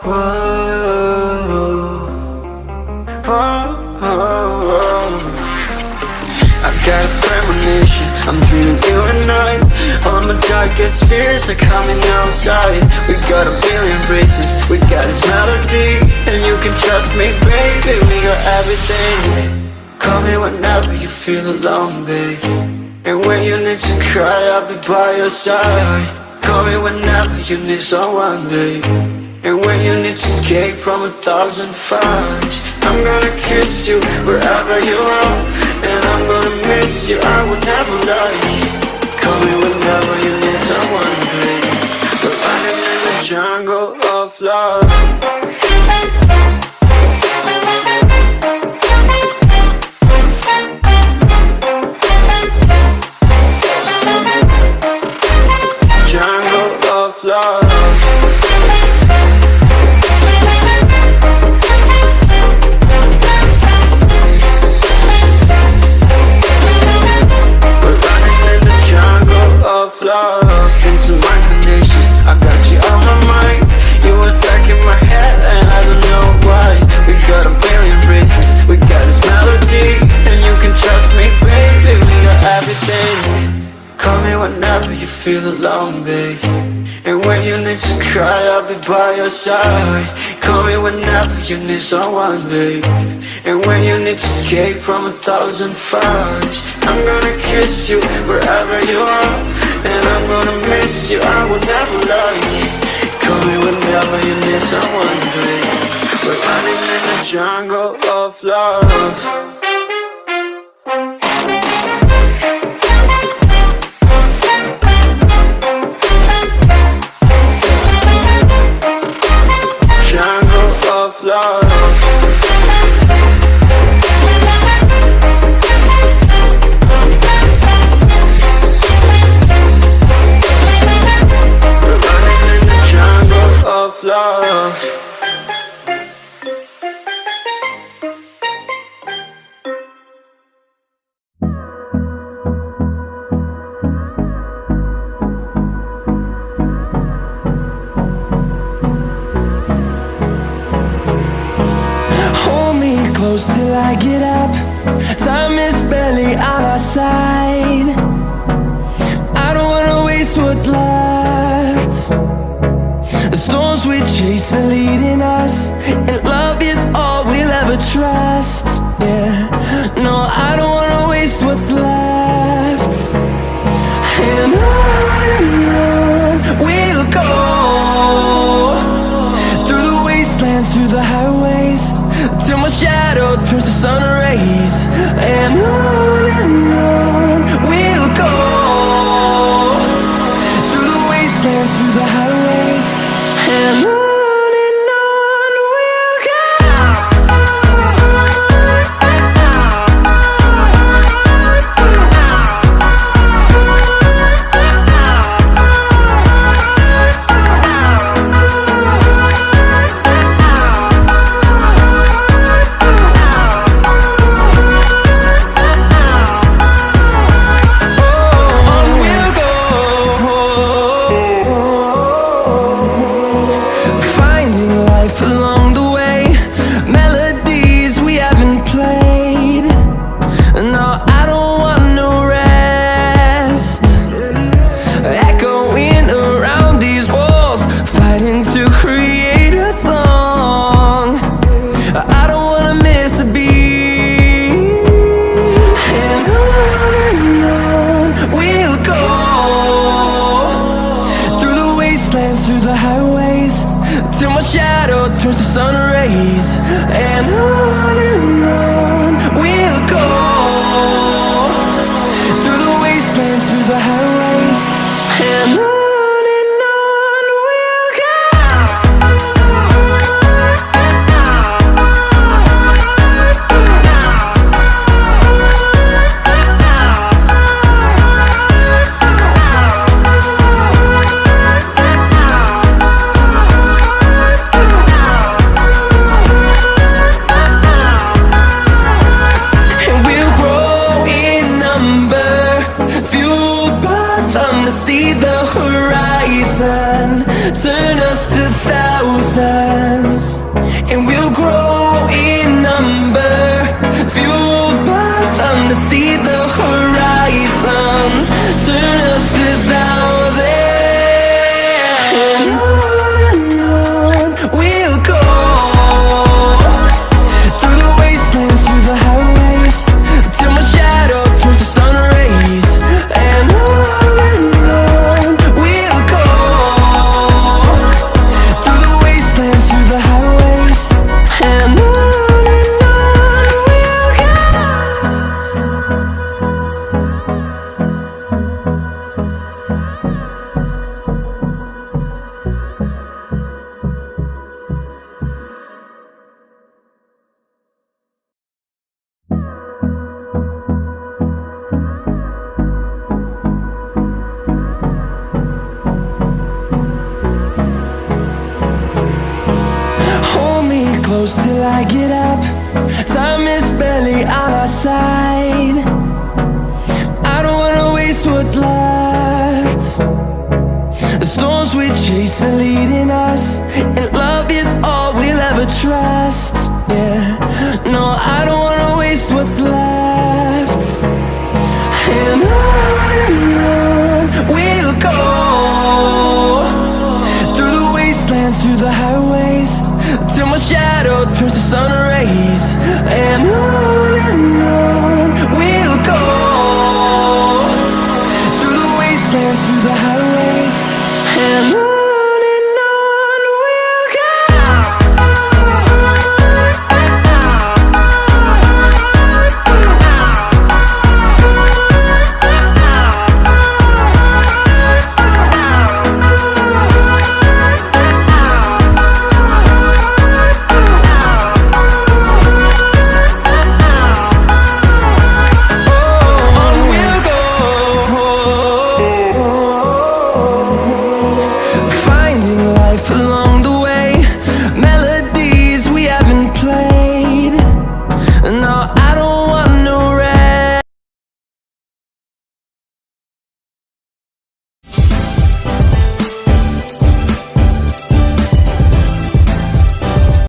Whoa, I got a premonition, I'm dreaming you and I. All my darkest fears are coming outside. We got a billion races, we got this melody. And you can trust me, baby, we got everything. Call me whenever you feel alone, babe. And when you need to cry, I'll be by your side. Call me whenever you need someone, babe. And when you need to escape from 1,000 fires, I'm gonna kiss you wherever you are. And I'm gonna miss you, I will never lie. Call me whenever you need someone, babe. We're running in the jungle of love. Love. We're running in the jungle of love. Listen to my conditions, I got you on my mind. You were stuck in my head and I don't know why. We got a billion races, we got this melody. And you can trust me, baby, we got everything. Call me whenever you feel alone, babe. And when you need to cry, I'll be by your side. Call me whenever you need someone, babe. And when you need to escape from 1,000 fires, I'm gonna kiss you wherever you are. And I'm gonna miss you, I will never lie. Call me whenever you need someone, babe. We're running in the jungle of love. Love. We're running in the jungle of love. Close till I get up. Time is barely on our side. I don't wanna waste what's left. The storms we chase are leading us, and love is all we'll ever trust. Yeah, no, I don't wanna waste what's left. And on we'll go, through the wastelands, through the highways, till my shadow turns to sun rays. And on we'll go, through the wastelands, through the highways. And on we'll go. Through the highways, till my shadow turns to sun rays. And on we'll go, through the wastelands, through the highways. And on we'll go. and we'll grow in number, fueled by them to see the horizon, turn us to thousands. And on we'll go, through the wastelands, through the highways, till my shadow turns to sun rays. And on we'll go, through the wastelands, through the highways, and on we'll go. Hold me close till I get up. Time is barely on our side. I don't wanna waste what's left. The storms we chase are leading us, and love is all we'll ever trust. Yeah, no, I don't wanna waste what's left. And on we'll go, through the wastelands, through the highways, till my shadow turns to sun rays. And on